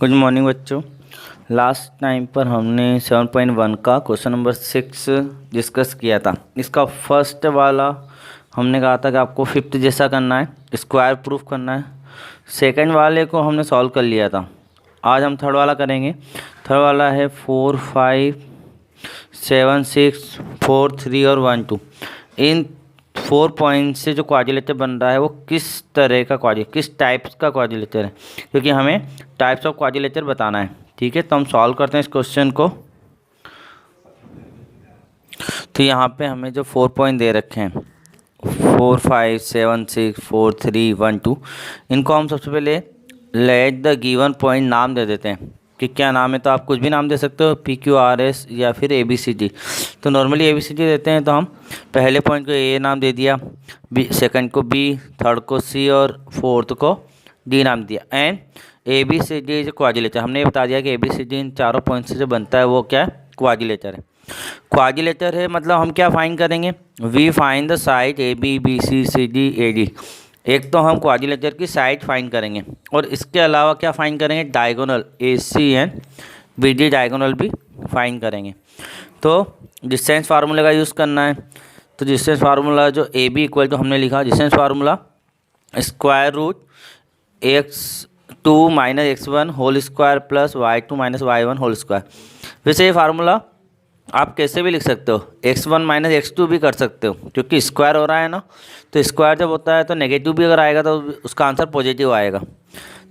Good morning बच्चों। Last time पर हमने 7.1 का क्वेश्चन नंबर 6 डिस्कस किया था। इसका फर्स्ट वाला हमने कहा था कि आपको फिफ्थ जैसा करना है, स्क्वायर प्रूफ करना है। सेकंड वाले को हमने सॉल्व कर लिया था। आज हम थर्ड वाला करेंगे। थर्ड वाला है 4, 5, 7, 6, 4, 3 और 1, 2। इन 4 पॉइंट से जो क्वाड्रिलेटर बन रहा है वो किस तरह का किस टाइप्स का क्वाड्रिलेटर है, क्योंकि हमें टाइप्स ऑफ क्वाड्रिलेटर बताना है। ठीक है, तो हम सॉल्व करते हैं इस क्वेश्चन को। तो यहाँ पे हमें जो 4 पॉइंट दे रखे हैं 4, 5, 7, 6, 4, 3, 1, 2, इनको हम सबसे पहले लेट द गिवन पॉइंट नाम दे देते हैं कि क्या नाम है। तो आप कुछ भी नाम दे सकते हो, PQRS या फिर ABCD। तो नॉर्मली ABCD देते हैं, तो हम पहले पॉइंट को A नाम दे दिया, सेकंड को B, थर्ड को C और फोर्थ को D नाम दिया। एंड ABCD जो क्वाड्रिलेटर, हमने ये बता दिया कि ABCD इन चारों पॉइंट से जो बनता है वो क्या है, क्वाड्रिलेटर है। क्वाड्रिलेटर है मतलब हम क्या फाइंड करेंगे, we find the side ABBCCD AD। एक तो हम क्वाड्रिलेटर की साइड फाइंड करेंगे और इसके अलावा क्या फाइंड करेंगे, diagonal AC and BD diagonal भी फाइंड करेंगे। तो डिस्टेंस फार्मूले का यूज़ करना है। तो डिस्टेंस फार्मूला जो AB इक्वल टू हमने लिखा distance formula square root x2 minus x1 whole square plus y2 minus y1 whole square. वैसे ये फार्मूला आप कैसे भी लिख सकते हो, x1 माइनस x2 भी कर सकते हो, क्योंकि स्क्वायर हो रहा है ना। तो स्क्वायर जब होता है तो नेगेटिव भी अगर आएगा तो उसका आंसर पॉजिटिव आएगा।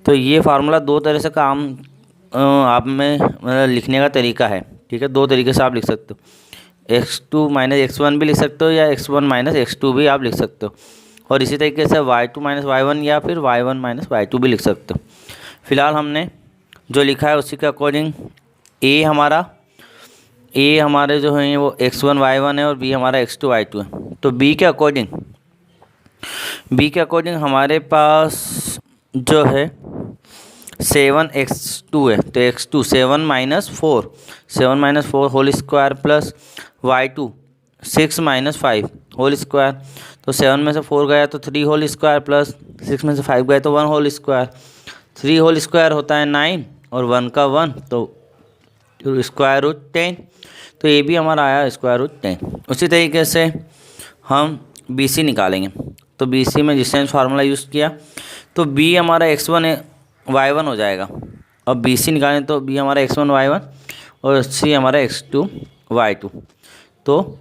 तो ये फार्मूला दो तरह से काम आप में मतलब लिखने का तरीका है। ठीक है, दो तरीके से आप लिख सकते हो, x2 माइनस x1 भी लिख सकते हो या x1 माइनस x2 भी आप लिख सकते हो। और इसी तरीके से y2 माइनस y1 या फिर y1 माइनस y2 भी लिख सकते हो। फिलहाल हमने जो लिखा है उसी के अकॉर्डिंग ए हमारे जो हैं वो x1 y1 है और b हमारा x2 y2 है। तो b के अकॉर्डिंग हमारे पास जो है 7x2 है। तो x2 7 minus 4 whole square plus y2 6 minus 5 whole square. तो 7 में से 4 गया तो 3 होल स्क्वायर प्लस 6 में से 5 गया तो 1 होल स्क्वायर। 3 होल स्क्वायर होता है 9 और 1 का 1 तो स्क्वायर रूट 10। तो ये भी हमारा आया स्क्वायर रूट 10। उसी तरीके से हम BC निकालेंगे। तो BC में डिस्टेंस फार्मूला यूज़ किया तो B हमारा x1 y1 हो जाएगा और BC निकालें तो B हमारा x1 y1 और C हमारा x2 y2। तो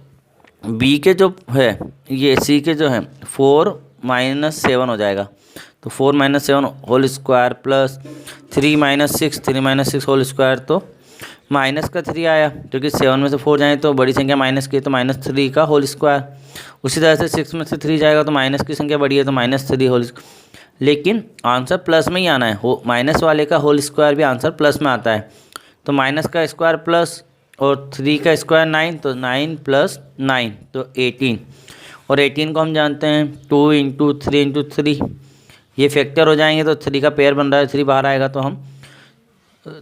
B के जो है ये C के जो है 4 माइनस 7 हो जाएगा। तो 4 minus 7 whole square plus 3 minus 6 whole square. तो माइनस का 3 आया, क्योंकि 7 में से 4 जाए तो बड़ी संख्या माइनस की, तो माइनस 3 का होल स्क्वायर। उसी तरह से 6 में से 3 जाएगा तो माइनस की संख्या बड़ी है तो माइनस 3 होल। लेकिन आंसर प्लस में ही आना है, माइनस वाले का होल स्क्वायर भी आंसर प्लस में आता है। तो माइनस का स्क्वायर प्लस और 3 का स्क्वायर 9, तो 9 प्लस 9 तो 18। और 18 को हम जानते हैं 2 इंटू 3 इंटू 3, ये फैक्टर हो जाएंगे तो 3 का पेयर बन रहा है, 3 बाहर आएगा तो हम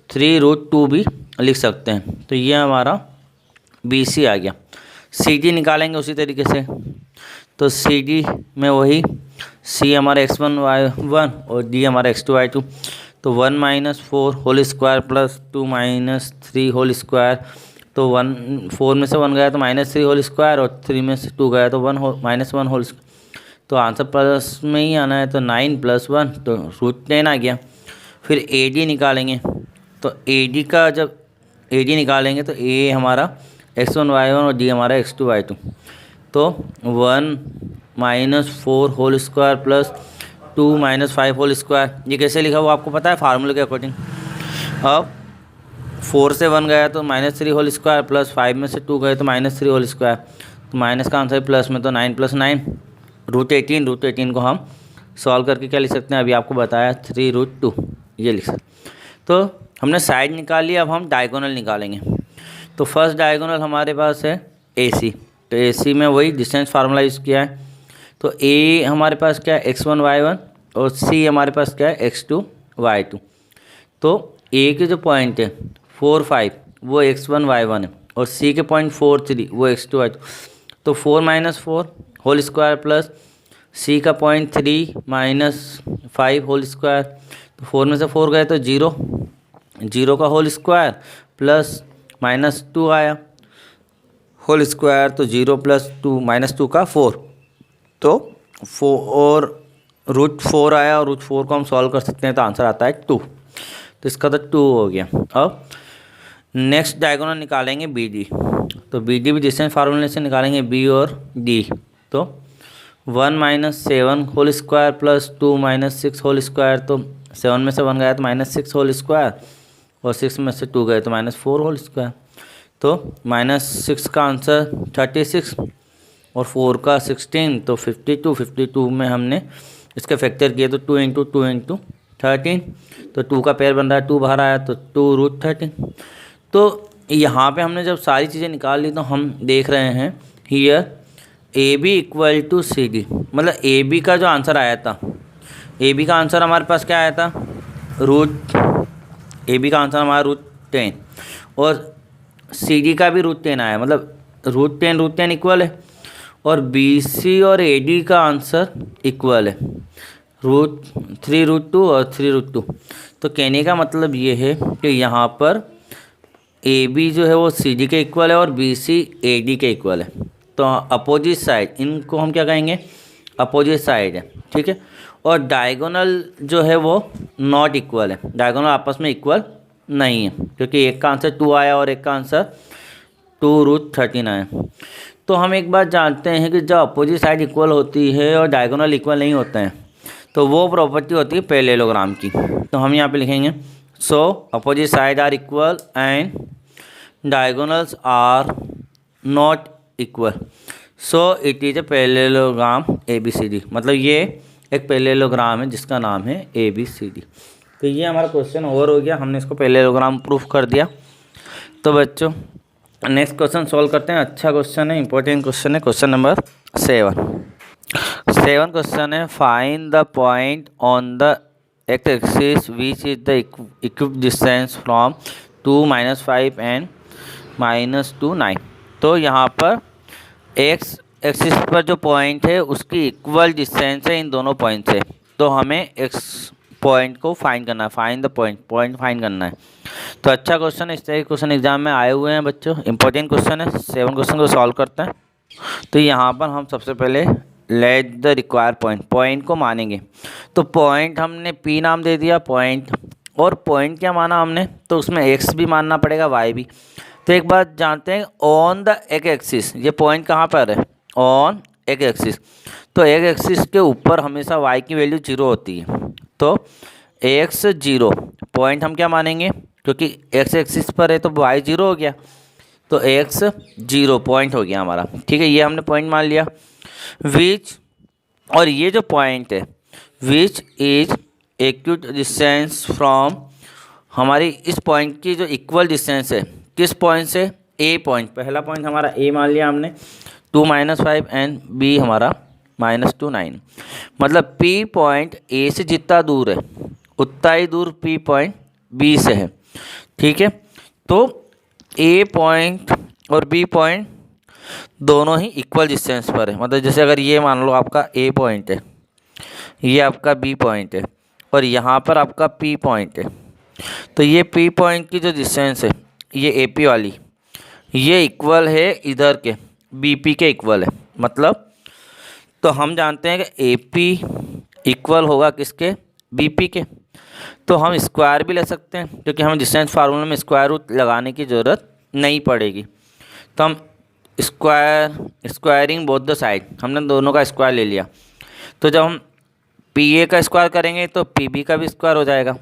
3√2 भी लिख सकते हैं। तो ये हमारा BC आ गया। CD निकालेंगे उसी तरीके से। तो CD में वही C हमारा x1 y1 और D हमारा x2 y2। तो 1 minus 4 whole square plus 2 minus 3 whole square. तो 4 में से 1 गया तो माइनस 3 होल स्क्वायर और 3 में से 2 गया तो माइनस 1 होल स्क्वायर। तो आंसर प्लस में ही आना है, तो 9 प्लस 1 तो √10 आ गया। फिर AD निकालेंगे। तो AD का जब AD निकालेंगे तो A हमारा x1 y1 और D हमारा x2 y2। तो 1 minus 4 whole square plus 2 minus 5 whole square. ये कैसे लिखा वो आपको पता है फार्मूले के अकॉर्डिंग। अब 4 से 1 गया तो माइनस 3 होल स्क्वायर प्लस 5 में से 2 गए तो माइनस 3 होल स्क्वायर। तो माइनस का आंसर प्लस में, तो 9 प्लस 9 √18 को हम सॉल्व करके क्या लिख सकते हैं, अभी आपको बताया 3√2 ये लिख सकते। तो हमने साइड निकाल लिया, अब हम डायगोनल निकालेंगे। तो फर्स्ट डायगोनल हमारे पास है AC। तो AC में वही डिस्टेंस फार्मूला यूज़ किया है। तो A हमारे पास क्या है x1 y1 और C हमारे पास क्या है x2 y2। तो A के जो पॉइंट है 4, 5 वो x1 y1 है और C के पॉइंट 4, 3 वो x2 y2। तो 4 minus 4 whole square plus C का पॉइंट 3 माइनस 5 होल स्क्वायर। तो 4 में से 4 गए तो 0 जीरो का होल स्क्वायर प्लस -2 आया होल स्क्वायर, तो 0 + 2 -2 का 4, तो 4 √4 आया, और √4 को हम सॉल्व कर सकते हैं तो आंसर आता है 2। तो इसका तो 2 हो गया। अब नेक्स्ट डायगोनल निकालेंगे बी डी, तो बी डी भी डिस्टेंस फार्मूले से निकालेंगे बी और डी। तो 1 - 7 whole square plus 2 - 6 whole square, तो 7 में से 1 गया तो -6 होल स्क्वायर, और 6 में से 2 गए तो -4 होल स्क्वायर। तो -6 का आंसर 36 और 4 का 16, तो 52। 52 में हमने इसके फैक्टर किए तो 2 × 2 × 13, तो 2 का पेयर बन रहा है, 2 बाहर आया तो 2√13। तो यहाँ पे हमने जब सारी चीज़ें निकाल ली तो हम देख रहे हैं here A B equal to C D, मतलब ए बी का जो आंसर आया था, ए बी का आंसर हमारे पास क्या आया था, ए बी का आंसर हमारा √10, और सी डी का भी √10 आया, मतलब √10 इक्वल है, और बी सी और ए डी का आंसर इक्वल है, √3 √2 और 3 √2। तो कहने का मतलब ये है कि यहाँ पर ए बी जो है वो सी डी के इक्वल है और बी सी ए डी के इक्वल है। तो अपोजिट साइड, इनको हम क्या कहेंगे, अपोजिट साइड है, ठीक है। और डायगोनल जो है वो नॉट इक्वल है, डायगोनल आपस में इक्वल नहीं है, क्योंकि एक का आंसर 2 आया और एक का आंसर 2√13 आया। तो हम एक बात जानते हैं कि जब अपोजिट साइड इक्वल होती है और डायगोनल इक्वल नहीं होते हैं तो वो प्रॉपर्टी होती है पैरेललोग्राम की। तो हम यहाँ पे लिखेंगे so opposite side are equal and diagonals are not equal, so it is a parallelogram ABCD, मतलब ये एक पैरेललोग्राम है जिसका नाम है ABCD। तो ये हमारा क्वेश्चन ओवर हो गया, हमने इसको पैरेललोग्राम प्रूफ कर दिया। तो बच्चों नेक्स्ट क्वेश्चन सॉल्व करते हैं। अच्छा क्वेश्चन है, इंपॉर्टेंट क्वेश्चन है, क्वेश्चन नंबर 7 क्वेश्चन है, find the point on the x axis which is the equip distance from 2 - 5 and -2 9। तो यहाँ पर एक्स एक्सिस पर जो पॉइंट है उसकी इक्वल डिस्टेंस है इन दोनों पॉइंट से, तो हमें एक्स पॉइंट को फाइंड करना है, फाइंड द पॉइंट फाइंड करना है। तो अच्छा क्वेश्चन है, इस तरह के क्वेश्चन एग्जाम में आए हुए हैं बच्चों, इंपॉर्टेंट क्वेश्चन है। 7 क्वेश्चन को सॉल्व करते हैं। तो यहाँ पर हम सबसे पहले लेट द रिक्वायर पॉइंट को मानेंगे। तो पॉइंट हमने पी नाम दे दिया पॉइंट, और पॉइंट क्या माना हमने, तो उसमें एक्स भी मानना पड़ेगा वाई भी। तो एक बात जानते हैं, ऑन द एक एक्सिस, ये पॉइंट कहाँ पर है, ऑन एक एक्सिस, तो एक एक्सिस के ऊपर हमेशा वाई की वैल्यू 0 होती है। तो एक्स 0 पॉइंट हम क्या मानेंगे, क्योंकि एक्स एक्सिस पर है तो वाई 0 हो गया, तो एक्स 0 पॉइंट हो गया हमारा, ठीक है। ये हमने पॉइंट मान लिया। विच, और ये जो पॉइंट है which is acute distance from, हमारी इस पॉइंट की जो इक्वल डिस्टेंस है किस पॉइंट से, ए पॉइंट, पहला पॉइंट हमारा ए मान लिया हमने, 2 - 5 एंड बी हमारा -2 9, मतलब पी पॉइंट ए से जितना दूर है उतना ही दूर पी पॉइंट बी से है, ठीक है। तो ए पॉइंट और बी पॉइंट दोनों ही इक्वल डिस्टेंस पर है, मतलब जैसे अगर ये मान लो आपका ए पॉइंट है, ये आपका बी पॉइंट है, और यहाँ पर आपका पी पॉइंट है, तो ये पी पॉइंट की जो डिस्टेंस है ये ए पी वाली, ये इक्वल है इधर के बी पी के इक्वल है, मतलब तो हम जानते हैं कि ए पी इक्वल होगा किसके, बी पी के। तो हम स्क्वायर भी ले सकते हैं, क्योंकि हमें डिस्टेंस फार्मूला में स्क्वायर रूट लगाने की ज़रूरत नहीं पड़ेगी। तो हम स्क्वायरिंग बोथ द साइड, हमने दोनों का स्क्वायर ले लिया। तो जब हम पी ए का स्क्वायर करेंगे तो पी बी का भी स्क्वायर हो जाएगा।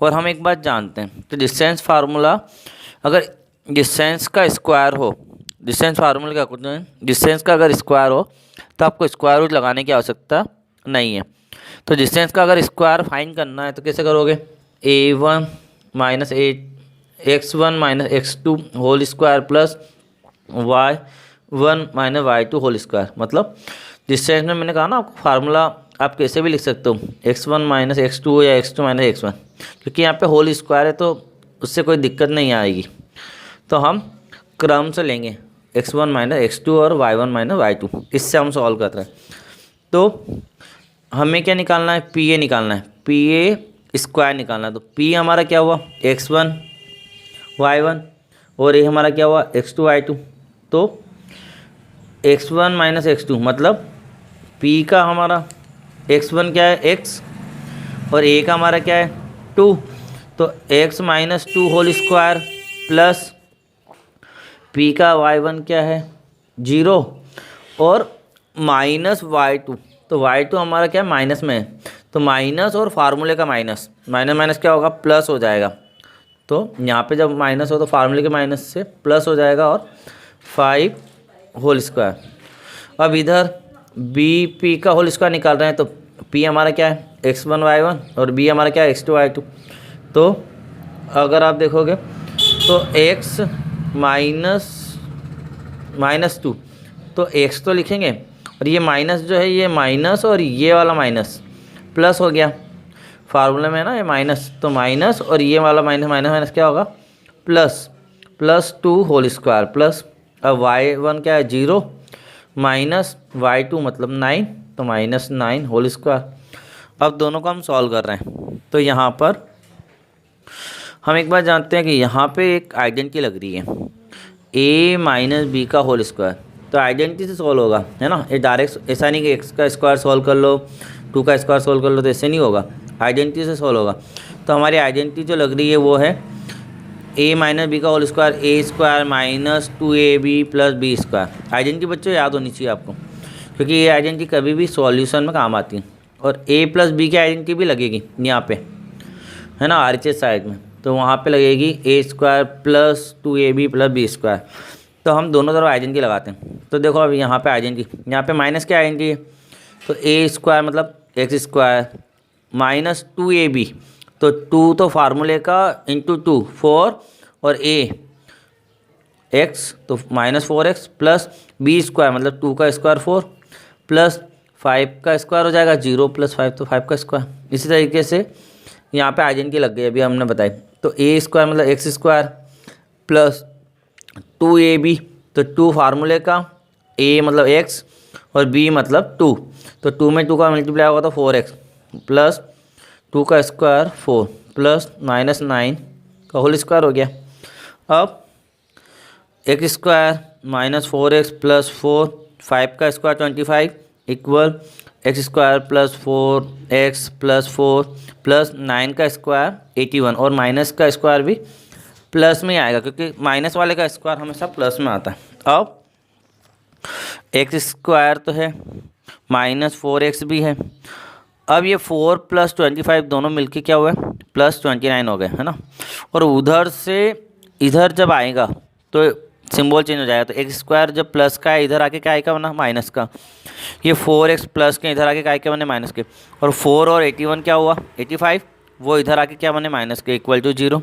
और हम एक बात जानते हैं, तो डिस्टेंस फार्मूला, अगर डिस्टेंस का स्क्वायर हो, डिस्टेंस फार्मूला क्या कहते हैं, डिस्टेंस का अगर स्क्वायर हो तो आपको स्क्वायर रूट लगाने की आवश्यकता नहीं है। तो डिस्टेंस का अगर स्क्वायर फाइंड करना है तो कैसे करोगे, a1 - x1 - x2 whole square plus y1 - y2 whole square. मतलब डिस्टेंस में मैंने कहा ना आपको फार्मूला आप कैसे भी लिख सकते हो, x1 - x2 या x2 - x1, क्योंकि यहाँ पे होल स्क्वायर है तो उससे कोई दिक्कत नहीं आएगी। तो हम क्रम से लेंगे x1 - x2 और y1 - y2, इससे हम सॉल्व कर रहे हैं। तो हमें क्या निकालना है, पी ए निकालना है। पी ए स्क्वायर निकालना। तो P हमारा क्या हुआ x1 y1 और ये हमारा क्या हुआ x2 y2। तो x1 माइनस x2 मतलब P का हमारा x1 क्या है x और A का हमारा क्या है 2। तो x minus 2 whole square plus P का y1 क्या है 0 और माइनस y2। तो y2 हमारा क्या है माइनस में है, तो माइनस और फार्मूले का माइनस, माइनस माइनस क्या होगा प्लस हो जाएगा। तो यहाँ पे जब माइनस हो तो फार्मूले के माइनस से प्लस हो जाएगा और 5 होल स्क्वायर। अब इधर बी पी का होल स्क्वायर निकाल रहे हैं, तो पी हमारा क्या है x1 y1 और बी हमारा क्या है x2 y2। तो अगर आप देखोगे तो x माइनस 2, तो x तो लिखेंगे और ये माइनस जो है ये माइनस और ये वाला माइनस प्लस हो गया, फार्मूला में है ना ये माइनस, तो माइनस और ये वाला माइनस माइनस माइनस क्या होगा प्लस 2 होल स्क्वायर प्लस। अब y1 क्या है 0 माइनस y2 मतलब 9, तो माइनस 9 होल स्क्वायर। अब दोनों को हम सॉल्व कर रहे हैं। तो यहाँ पर हम एक बार जानते हैं कि यहाँ पे एक आइडेंटिटी लग रही है a माइनस बी का होल स्क्वायर, तो आइडेंटिटी से सॉल्व होगा है ना। ये डायरेक्ट ऐसा नहीं कि x का स्क्वायर सॉल्व कर लो 2 का स्क्वायर सॉल्व कर लो, तो ऐसे नहीं होगा, आइडेंटिटी से सॉल्व होगा। तो हमारी आइडेंटिटी जो लग रही है वो है a माइनस बी का whole square a square minus 2ab plus B square. Identity बच्चों याद होनी चाहिए आपको, क्योंकि ये आइडेंटिटी कभी भी सॉल्यूशन में काम आती है। और a प्लस बी की आइडेंटिटी भी लगेगी यहाँ पे है ना RHS साइड में, तो वहाँ पे लगेगी a square plus 2ab plus B square. तो हम दोनों तरफ आइडेंटिटी लगाते हैं। तो देखो अभी यहाँ पे आइडेंटिटी, यहाँ पे माइनस क्या आइडेंटिटी है, तो a स्क्वायर मतलब x स्क्वायर माइनस 2ab, तो 2 तो फार्मूले का इंटू 2 4 और a x तो minus 4x plus B square मतलब 2 का स्क्वायर 4 प्लस 5 का स्क्वायर हो जाएगा 0 प्लस 5 तो 5 का स्क्वायर। इसी तरीके से यहाँ पे आइडेंटिटी लग गई अभी हमने बताई। तो a स्क्वायर मतलब x स्क्वायर प्लस 2ab, तो 2 फार्मूले का a मतलब x और b मतलब 2, तो 2 में 2 का मल्टीप्लाई होगा तो 4x प्लस 2 का स्क्वायर 4 प्लस माइनस 9 का होल स्क्वायर हो गया। अब x square minus 4x plus 4 5 का square 25 equal x square plus 4x plus 4 plus 9 का स्क्वायर 81, और माइनस का स्क्वायर भी प्लस में ही आएगा क्योंकि माइनस वाले का स्क्वायर हमेशा प्लस में आता है। अब x स्क्वायर तो है माइनस 4x भी है। अब ये 4 प्लस 25 दोनों मिलके क्या हुआ है प्लस 29 हो गए है ना। और उधर से इधर जब आएगा तो सिंबल चेंज हो जाएगा, तो x स्क्वायर जब प्लस का है इधर आके क्या आएगा बना माइनस का, ये 4x प्लस के इधर आके क्या आएगा बने माइनस के, और 4 और 81 क्या हुआ 85, वो इधर आके क्या बने माइनस के इक्वल टू 0।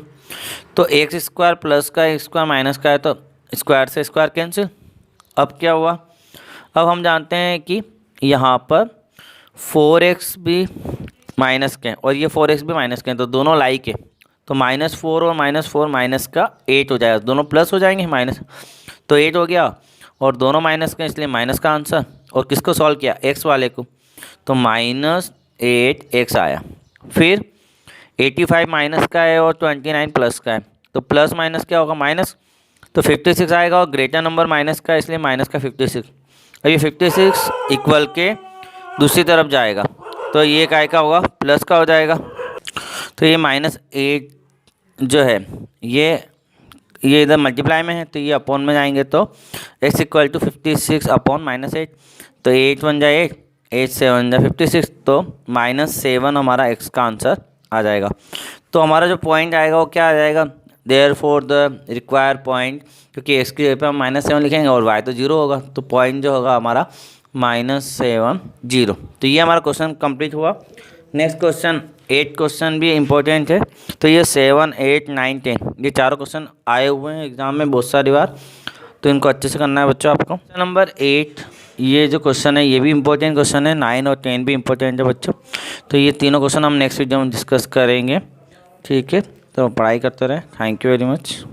तो x स्क्वायर प्लस का x स्क्वायर माइनस का है तो स्क्वायर से स्क्वायर कैंसिल। अब क्या हुआ, अब हम जानते हैं कि यहाँ पर 4x भी माइनस के हैं और ये 4x भी माइनस के हैं, तो दोनों लाइक है, तो -4 और -4 माइनस का 8 हो जाएगा, दोनों प्लस हो जाएंगे माइनस, तो 8 हो गया और दोनों माइनस के इसलिए माइनस का आंसर। और किसको सॉल्व किया x वाले को, तो -8x आया। फिर 85 माइनस का है और 29 प्लस का है, तो प्लस माइनस क्या होगा माइनस, तो 56 आएगा और ग्रेटर नंबर माइनस का इसलिए माइनस का 56। अब ये 56 इक्वल के दूसरी तरफ जाएगा तो ये काय का होगा प्लस का हो जाएगा। तो ये -8 जो है ये इधर मल्टीप्लाई में है तो ये अपॉन में जाएंगे, तो x इक्वल टू 56 अपॉन -8, तो 8 1 जा 8 8 7 जा 56, तो -7 हमारा x का आंसर आ जाएगा। तो हमारा जो पॉइंट आएगा वो क्या आ जाएगा, there for the required point, क्योंकि x की जगह पे हम -7 लिखेंगे और y तो 0 होगा, तो पॉइंट जो होगा हमारा -7 0। तो ये हमारा क्वेश्चन कंप्लीट हुआ। नेक्स्ट क्वेश्चन 8 क्वेश्चन भी इम्पोर्टेंट है, तो ये 7 8 9 10 ये चारों क्वेश्चन आए हुए हैं एग्जाम में बहुत सारी बार, तो इनको अच्छे से करना है बच्चों आपको। क्वेश्चन नंबर 8 ये जो क्वेश्चन है ये भी इम्पोर्टेंट क्वेश्चन है, 9 और 10 भी इम्पोर्टेंट है बच्चों। तो ये तीनों क्वेश्चन हम नेक्स्ट वीडियो में डिस्कस करेंगे, ठीक है। तो पढ़ाई करते रहें। Thank you very much.